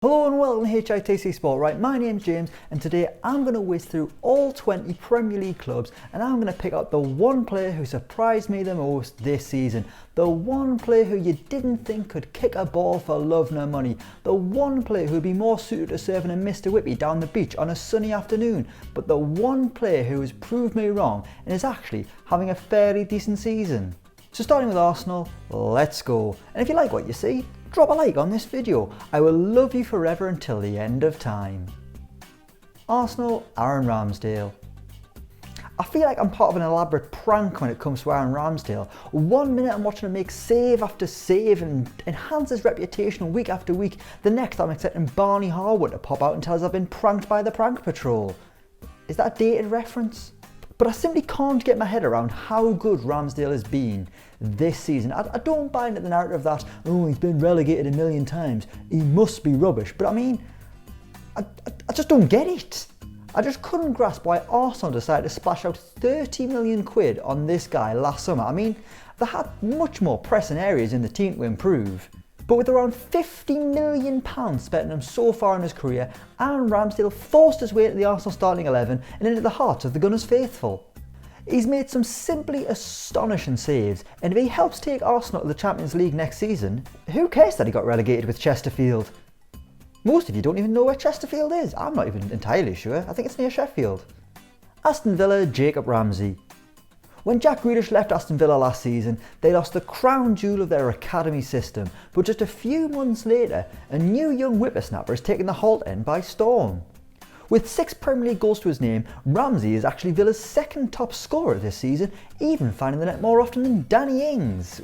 Hello and welcome to HITC Sport. Right, my name's James and today I'm going to whiz through all 20 Premier League clubs and I'm going to pick out the one player who surprised me the most this season. The one player who you didn't think could kick a ball for love nor money. The one player who would be more suited to serving a Mr. Whippy down the beach on a sunny afternoon. But the one player who has proved me wrong and is actually having a fairly decent season. So starting with Arsenal, let's go. And if you like what you see, drop a like on this video. I will love you forever until the end of time. Arsenal, Aaron Ramsdale. I feel like I'm part of an elaborate prank when it comes to Aaron Ramsdale. 1 minute I'm watching him make save after save and enhance his reputation week after week. The next I'm expecting Barney Harwood to pop out and tell us I've been pranked by the prank patrol. Is that a dated reference? But I simply can't get my head around how good Ramsdale has been this season. I don't buy into the narrative that, oh, he's been relegated a million times, he must be rubbish. But I mean, I just don't get it. I just couldn't grasp why Arsenal decided to splash out 30 million quid on this guy last summer. I mean, they had much more pressing areas in the team to improve. But with around £50 million spent on him so far in his career, Aaron Ramsdale forced his way into the Arsenal starting 11 and into the hearts of the Gunners faithful. He's made some simply astonishing saves, and if he helps take Arsenal to the Champions League next season, who cares that he got relegated with Chesterfield? Most of you don't even know where Chesterfield is. I'm not even entirely sure. I think it's near Sheffield. Aston Villa, Jacob Ramsey. When Jack Grealish left Aston Villa last season, they lost the crown jewel of their academy system, but just a few months later, a new young whippersnapper has taken the Holte End by storm. With 6 Premier League goals to his name, Ramsey is actually Villa's second top scorer this season, even finding the net more often than Danny Ings,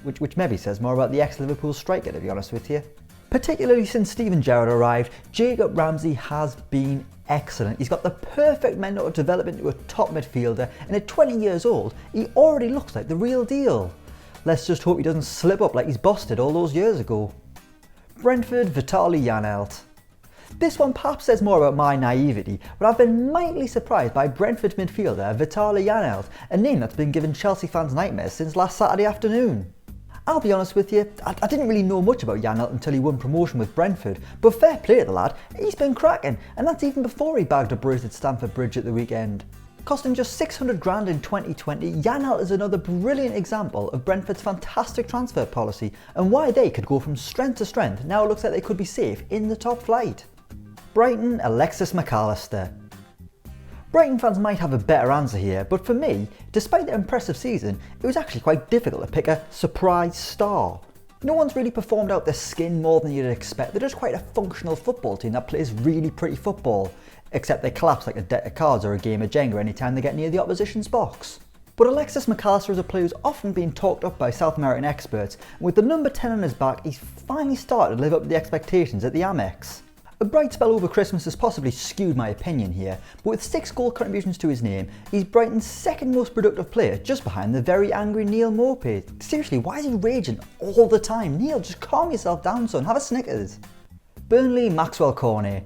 which maybe says more about the ex-Liverpool striker, to be honest with you. Particularly since Steven Gerrard arrived, Jacob Ramsey has been excellent. He's got the perfect mentor to develop into a top midfielder, and at 20 years old, he already looks like the real deal. Let's just hope he doesn't slip up like he's busted all those years ago. Brentford, Vitaly Janelt. This one perhaps says more about my naivety, but I've been mightily surprised by Brentford midfielder Vitaly Janelt, a name that's been giving Chelsea fans nightmares since last Saturday afternoon. I'll be honest with you, I didn't really know much about Janelt until he won promotion with Brentford, but fair play to the lad, he's been cracking, and that's even before he bagged a brace at Stamford Bridge at the weekend. Costing just 600 grand in 2020, Janelt is another brilliant example of Brentford's fantastic transfer policy and why they could go from strength to strength. Now it looks like they could be safe in the top flight. Brighton, Alexis McAllister. Brighton fans might have a better answer here, but for me, despite their impressive season, it was actually quite difficult to pick a surprise star. No one's really performed out their skin more than you'd expect. They're just quite a functional football team that plays really pretty football, except they collapse like a deck of cards or a game of Jenga anytime they get near the opposition's box. But Alexis McAllister is a player who's often been talked up by South American experts, and with the number 10 on his back, he's finally started to live up to the expectations at the Amex. A bright spell over Christmas has possibly skewed my opinion here, but with 6 goal contributions to his name, he's Brighton's second most productive player, just behind the very angry Neil Maupay. Seriously, why is he raging all the time? Neil, just calm yourself down, son, have a Snickers. Burnley, Maxwell Cornet.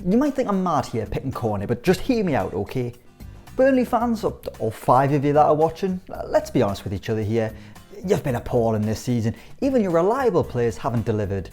You might think I'm mad here picking Cornet, but just hear me out, okay? Burnley fans, all 5 of you that are watching, let's be honest with each other here. You've been appalling this season. Even your reliable players haven't delivered.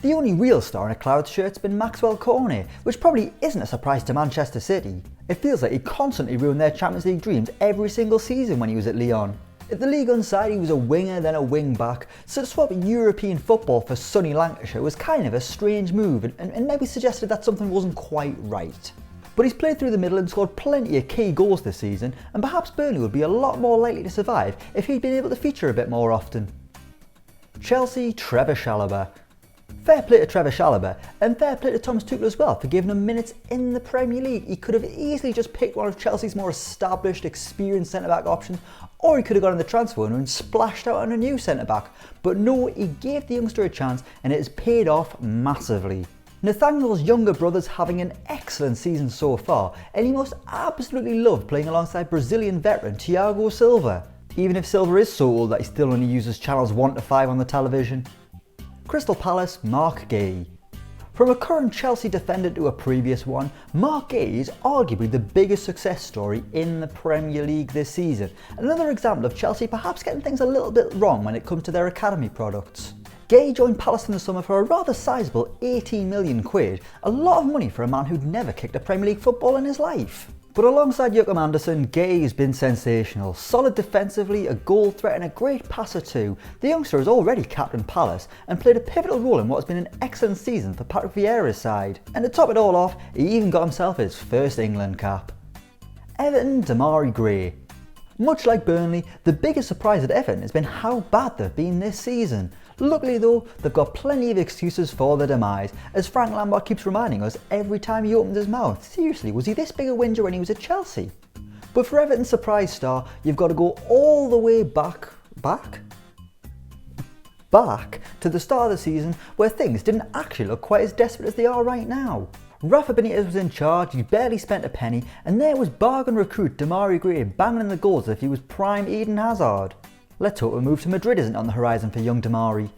The only real star in a Clouds shirt's been Maxwell Cornet, which probably isn't a surprise to Manchester City. It feels like he constantly ruined their Champions League dreams every single season when he was at Lyon. At the Ligue 1 side he was a winger then a wing back, so to swap European football for sunny Lancashire was kind of a strange move and maybe suggested that something wasn't quite right. But he's played through the middle and scored plenty of key goals this season, and perhaps Burnley would be a lot more likely to survive if he'd been able to feature a bit more often. Chelsea, Trevor Chalobah. Fair play to Trevor Chalobah, and fair play to Thomas Tuchel as well for giving him minutes in the Premier League. He could have easily just picked one of Chelsea's more established, experienced centre-back options, or he could have gone in the transfer window and splashed out on a new centre-back. But no, he gave the youngster a chance and it has paid off massively. Nathaniel's younger brother's having an excellent season so far, and he must absolutely love playing alongside Brazilian veteran Thiago Silva, even if Silva is so old that he still only uses channels 1 to 5 on the television. Crystal Palace, Mark Gay. From a current Chelsea defender to a previous one, Mark Gay is arguably the biggest success story in the Premier League this season. Another example of Chelsea perhaps getting things a little bit wrong when it comes to their academy products. Gay joined Palace in the summer for a rather sizable 18 million quid, a lot of money for a man who'd never kicked a Premier League football in his life. But alongside Joachim Andersen, Gay has been sensational. Solid defensively, a goal threat and a great passer too. The youngster has already captained Palace and played a pivotal role in what has been an excellent season for Patrick Vieira's side. And to top it all off, he even got himself his first England cap. Everton, Demarai Gray. Much like Burnley, the biggest surprise at Everton has been how bad they've been this season. Luckily though, they've got plenty of excuses for their demise, as Frank Lampard keeps reminding us every time he opens his mouth. Seriously, was he this big a whinger when he was at Chelsea? But for Everton's surprise star, you've got to go all the way back to the start of the season, where things didn't actually look quite as desperate as they are right now. Rafa Benitez was in charge, he barely spent a penny, and there was bargain recruit Demarai Gray banging in the goals as if he was prime Eden Hazard. Let's hope a move to Madrid isn't on the horizon for young Demarai.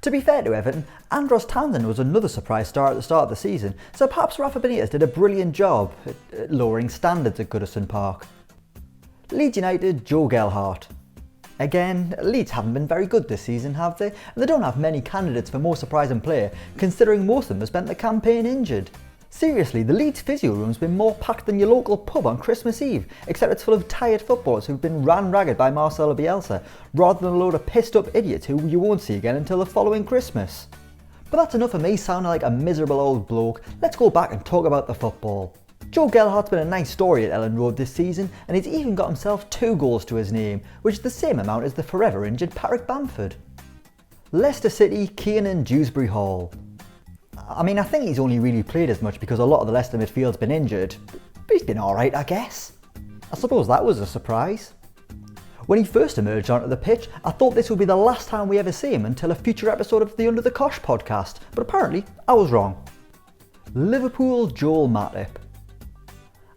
To be fair to Everton, Andros Townsend was another surprise star at the start of the season, so perhaps Rafa Benitez did a brilliant job at lowering standards at Goodison Park. Leeds United, Joe Gelhardt. Again, Leeds haven't been very good this season, have they? And they don't have many candidates for most surprising player, considering most of them have spent the campaign injured. Seriously, the Leeds physio room's been more packed than your local pub on Christmas Eve, except it's full of tired footballers who've been ran ragged by Marcelo Bielsa, rather than a load of pissed up idiots who you won't see again until the following Christmas. But that's enough of me sounding like a miserable old bloke. Let's go back and talk about the football. Joe Gelhardt's been a nice story at Ellen Road this season, and he's even got himself 2 goals to his name, which is the same amount as the forever injured Patrick Bamford. Leicester City, Kiernan Dewsbury Hall. I mean, I think he's only really played as much because a lot of the Leicester midfield's been injured, but he's been alright, I guess. I suppose that was a surprise. When he first emerged onto the pitch, I thought this would be the last time we ever see him until a future episode of the Under the Cosh podcast, but apparently I was wrong. Liverpool, Joel Matip.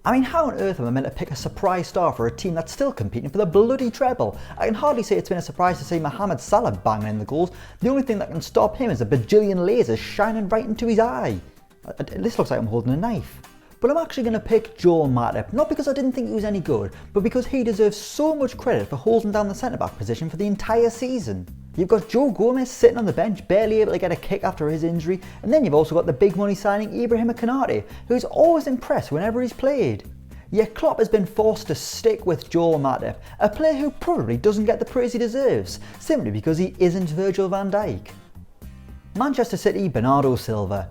I mean, how on earth am I meant to pick a surprise star for a team that's still competing for the bloody treble? I can hardly say it's been a surprise to see Mohamed Salah banging in the goals. The only thing that can stop him is a bajillion lasers shining right into his eye. This looks like I'm holding a knife. But I'm actually going to pick Joel Matip, not because I didn't think he was any good, but because he deserves so much credit for holding down the centre-back position for the entire season. You've got Joe Gomez sitting on the bench, barely able to get a kick after his injury, and then you've also got the big money signing Ibrahima Konate, who's always impressed whenever he's played. Yet Klopp has been forced to stick with Joel Matip, a player who probably doesn't get the praise he deserves, simply because he isn't Virgil van Dijk. Manchester City, Bernardo Silva.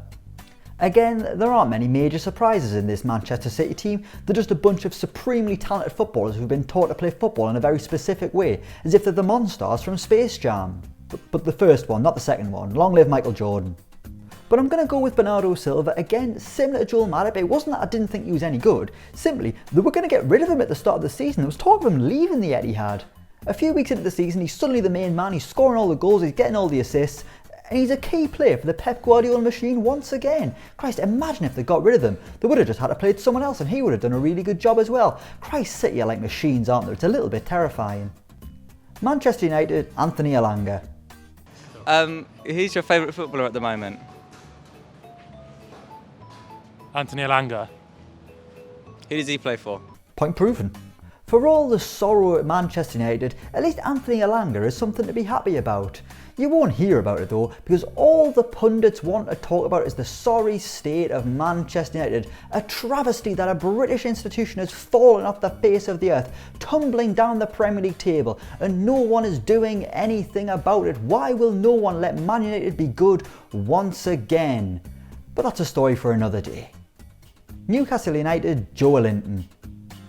Again, there aren't many major surprises in this Manchester City team. They're just a bunch of supremely talented footballers who've been taught to play football in a very specific way, as if they're the Monstars from Space Jam. But the first one, not the second one. Long live Michael Jordan. But I'm going to go with Bernardo Silva. Again, similar to Joel Matip, it wasn't that I didn't think he was any good. Simply, they were going to get rid of him at the start of the season. There was talk of him leaving the Etihad. A few weeks into the season, he's suddenly the main man. He's scoring all the goals, he's getting all the assists. And he's a key player for the Pep Guardiola machine once again. Christ, imagine if they got rid of him. They would have just had to play someone else and he would have done a really good job as well. Christ, City are like machines, aren't they? It's a little bit terrifying. Manchester United, Anthony Elanga. Who's your favourite footballer at the moment? Anthony Elanga. Who does he play for? Point proven. For all the sorrow at Manchester United, at least Anthony Elanga is something to be happy about. You won't hear about it though, because all the pundits want to talk about is the sorry state of Manchester United, a travesty that a British institution has fallen off the face of the earth, tumbling down the Premier League table, and no one is doing anything about it. Why will no one let Man United be good once again? But that's a story for another day. Newcastle United, Joelinton.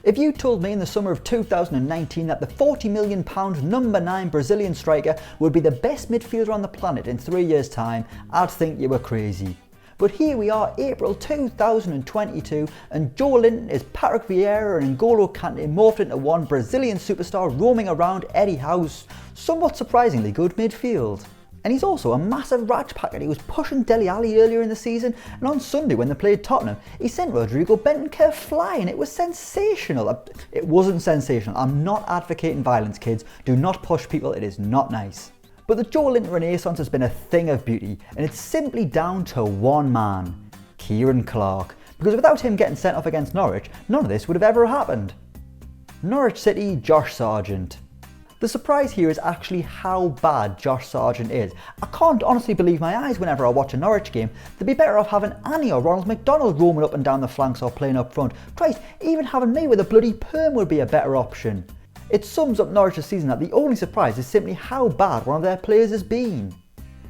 If you told me in the summer of 2019 that the £40 million number 9 Brazilian striker would be the best midfielder on the planet in 3 years' time, I'd think you were crazy. But here we are, April 2022, and Joelinton is Patrick Vieira and N'Golo Kante morphed into one Brazilian superstar roaming around Eddie Howe's somewhat surprisingly good midfield. And he's also a massive ratch packet. He was pushing Dele Alli earlier in the season, and on Sunday when they played Tottenham, he sent Rodrigo Bentancur flying. It was sensational. It wasn't sensational. I'm not advocating violence, kids. Do not push people. It is not nice. But the Joelinton Renaissance has been a thing of beauty, and it's simply down to one man, Kieran Clark. Because without him getting sent off against Norwich, none of this would have ever happened. Norwich City, Josh Sargent. The surprise here is actually how bad Josh Sargent is. I can't honestly believe my eyes whenever I watch a Norwich game. They'd be better off having Annie or Ronald McDonald roaming up and down the flanks or playing up front. Christ, even having me with a bloody perm would be a better option. It sums up Norwich's season that the only surprise is simply how bad one of their players has been.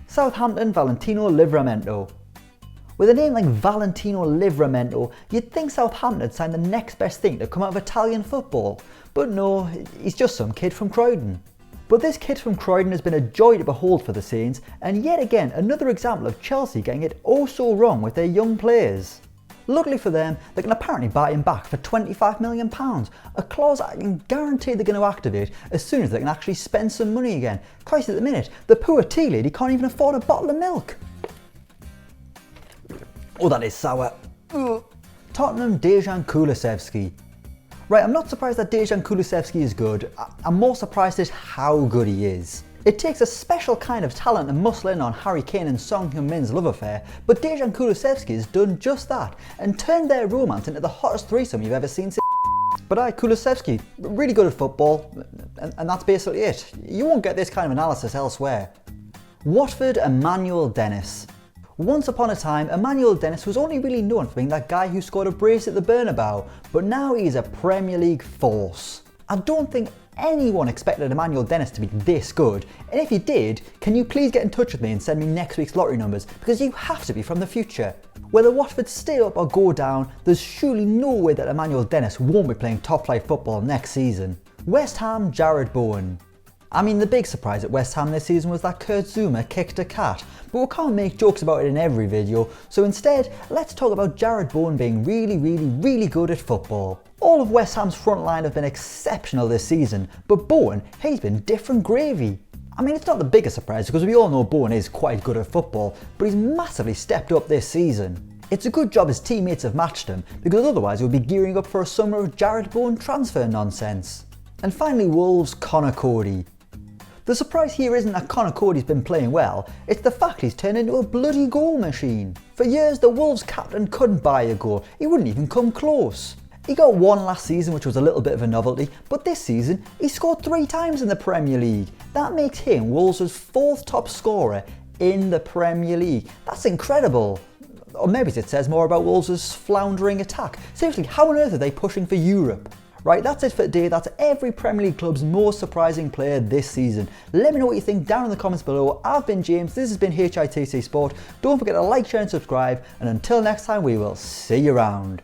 Southampton, Valentino Livramento. With a name like Valentino Livramento, you'd think Southampton had signed the next best thing to come out of Italian football. But no, he's just some kid from Croydon. But this kid from Croydon has been a joy to behold for the Saints, and yet again another example of Chelsea getting it oh so wrong with their young players. Luckily for them, they can apparently buy him back for £25 million, a clause I can guarantee they're going to activate as soon as they can actually spend some money again. Christ, at the minute, the poor tea lady can't even afford a bottle of milk. Oh, that is sour. Ugh. Tottenham, Dejan Kulusevski. Right, I'm not surprised that Dejan Kulusevski is good. I'm more surprised at how good he is. It takes a special kind of talent to muscle in on Harry Kane and Son Heung-min's love affair, but Dejan Kulusevski has done just that and turned their romance into the hottest threesome you've ever seen. But Kulusevski, really good at football, and that's basically it. You won't get this kind of analysis elsewhere. Watford, Emmanuel Dennis. Once upon a time, Emmanuel Dennis was only really known for being that guy who scored a brace at the Bernabeu, but now he's a Premier League force. I don't think anyone expected Emmanuel Dennis to be this good, and if you did, can you please get in touch with me and send me next week's lottery numbers, because you have to be from the future. Whether Watford stay up or go down, there's surely no way that Emmanuel Dennis won't be playing top flight football next season. West Ham, Jared Bowen. I mean, the big surprise at West Ham this season was that Kurt Zouma kicked a cat, but we can't make jokes about it in every video, so instead, let's talk about Jared Bowen being really good at football. All of West Ham's front line have been exceptional this season, but Bowen, he's been different gravy. I mean, it's not the biggest surprise because we all know Bowen is quite good at football, but he's massively stepped up this season. It's a good job his teammates have matched him, because otherwise we'll be gearing up for a summer of Jared Bowen transfer nonsense. And finally, Wolves, Connor Cody. The surprise here isn't that Connor Cody's been playing well, it's the fact he's turned into a bloody goal machine. For years, the Wolves captain couldn't buy a goal, he wouldn't even come close. He got one last season, which was a little bit of a novelty, but this season, he scored 3 times in the Premier League. That makes him Wolves' 4th top scorer in the Premier League. That's incredible. Or maybe it says more about Wolves' floundering attack. Seriously, how on earth are they pushing for Europe? Right, that's it for today. That's every Premier League club's most surprising player this season. Let me know what you think down in the comments below. I've been James, this has been HITC Sport. Don't forget to like, share and subscribe, and until next time we will see you around.